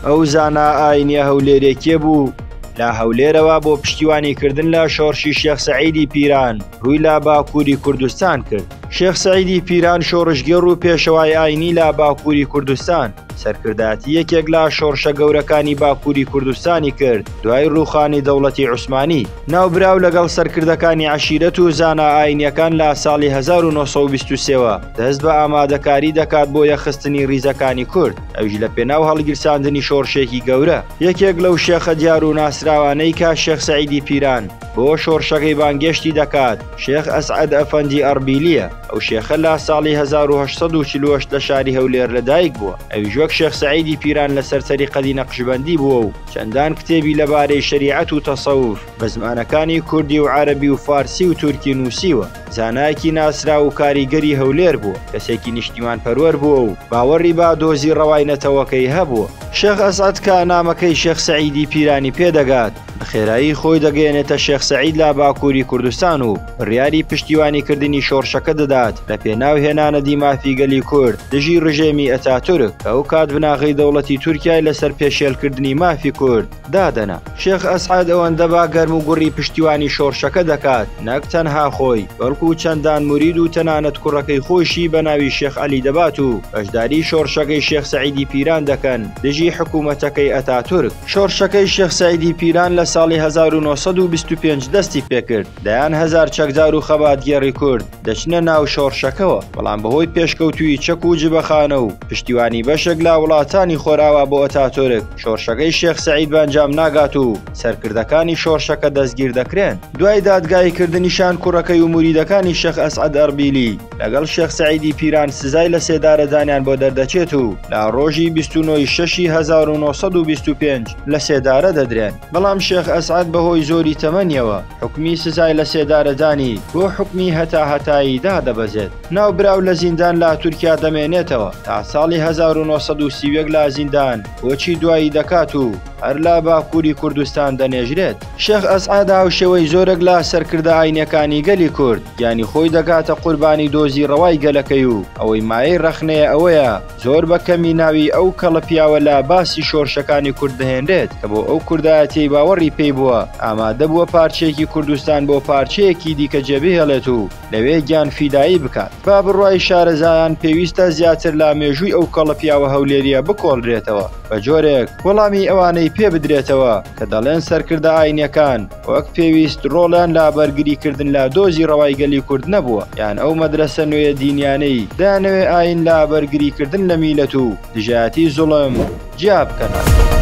ئەو زانا ئاینیە هەولێرێکیە بوو لە هەولێرەوە بۆ پشتیوانیکردن لە شۆڕشی شێخ سەعیدی پیران ڕووی لە باکووری کوردستان کرد. شێخ سەعیدی پیران شۆڕشگەڕ و پێشەوای ئاینی لە باکووری کوردستان سەرکرداتی یەکێک لە شۆڕشە گەورەکانی باکووری کوردستانی کرد دوای ڕووخانی دەوڵەتی عوسمانی. ناوبراو لەگەڵ سەرکردەکانی عەشیرەت و زانا ئاینیەکان لە ساڵی 1923ەوە دەست بە ئامادەکاری دەکات بۆ یەخستنی ریزەکانی کورد، ئەویش لە پێناو هەڵگرساندنی شۆڕشێکی گەورە. یەکێک لەو شێخە دیار و ناسراوانەی کە شێخ سەعیدی پیران بۆ شۆڕشەکەی بانگێشتی دەکات شێخ ئەسعەد ئەفەندی ئەربیلیە. ئەو شێخە لە ساڵی 1848 لە شاری هەولێر لەدایک بووە. ئەویش وەک شێخ سەعیدی پیران لە سەرسەری قەدی نەقشبەندی بووە و چەندان کتێبی لەبارەی شەریعەت و تەسەووف بە زمانەکانی کوردی و عەرەبی و فارسی و تورکی نووسیوە. زانایەکی ناسرا و کاریگەری هەولێر بووە، کەسێکی نیشتیمان پەروەر بووە و باوەڕی با دۆزی ڕەوای هەبووە. شێخ ئەسعەد کە نامەکەی شێخ سەعیدی پیرانی پێدەگات بە خێرایی خۆی دەگەێنێتە شێخ سەعید لە باکووری کوردستان و بڕیاری پشتیوانیکردنی شۆڕشەکە دەدات لە پێناو هێنانەدی مافیگەلی کورد دژی ڕژێمی ئەتاتورک کە ئەو کات بناغی دەوڵەتی تورکیای لەسەر پێشێلکردنی مافی کورد دادەنا. شێخ ئەسعەد ئەوەندە با گەرم و گوڕی پشتیوانی شۆڕشەکە دەکات نەک تەنها خۆی بەڵکو چەندان مرید و تەنانەت کوڕەکەی خۆشی بە ناوی شێخ عەلی دەبات و بەشداری شۆڕشەکەی شێخ سەعیدی پیران دەکەن دژی حکوومەتەکەی ئەتاتورک. شۆڕشەکەی شێخ سەعیدی پیران لە ساڵی 1925 دەستی پێکرد. دەیان هەزار چەکدار و خەباتگێڕی کورد دەچنە ناو شۆڕشەکەوە، بەڵام بەهۆی پێشکەوتووی چەک و جبەخانە و پشتیوانی بەشێک لە وڵاتانی خۆراوە بۆ ئەتاتورک شۆڕشەکەی شێخ سەعید بەنجام ناگات و سەرکردەکانی شۆڕشەکە دەستگیر دەکرێن. دوای دادگایکردنیشان کوڕەکەی و موریدەکانی شێخ ئەسعەد ئەربیلی لەگەڵ شێخ سەعیدی پیران سزای لە سێدارەدانیان بۆ دەردەچێت و لە ڕۆژی 29 1925 لە سێدارە دەدرێن. بەڵام شێخ ئەسعەد بەهۆی زۆری تەمەنیەوە حکمی سزای لە سێدارەدانی بۆ حکمی هەتاهەتایی دادەبەزێت. ناوبراو لە زیندان لە تورکیا دەمێنێتەوە تا ساڵی 1930 لە زیندان بۆچی دوایی دەکات و هەر لە باکووری کوردستان دەنێژرێت. شێخ ئەسعەد هاوشێوەی زۆرێک لە سەرکردە ئاینیەکانی گەلی کورد یانی خۆی دەگاتە قوربانی دۆزی ڕەوای گەلەکەی و ئەوەی مایەی ڕەخنەیە ئەوەیە زۆر بە کەمی ناوی ئەو کەڵە پیاوە لە باسی شۆڕشەکانی کورد دەهێنرێت کە بۆ ئەو کوردایەتی باوەڕی پێی بووە ئامادە بووە پارچەیەکی کوردستان بۆ پارچەیەکی دیکە جێبهێڵێت و لەوێ گیان فیدایی بکات. با بڕوای شارەزایان پێویستە زیاتر لە مێژووی ئەو کەڵە پیاوە هەولێریە بکۆڵرێتەوە بە جۆرێک وەڵامی ئەوانەی پێ بدرێتەوە کە دەڵێن سەرکردە ئاینیەکان وەک پێویست ڕۆڵیان لا بەرگریکردن لە دۆزی ڕەوای گەلی کورد نەبووە، یان ئەو مەدرسە نوێ دینیانەی دەیانەوێ ئاین لا بەرگریکردن لە میلەت و دژایەتی زوڵم جیا بکەنە.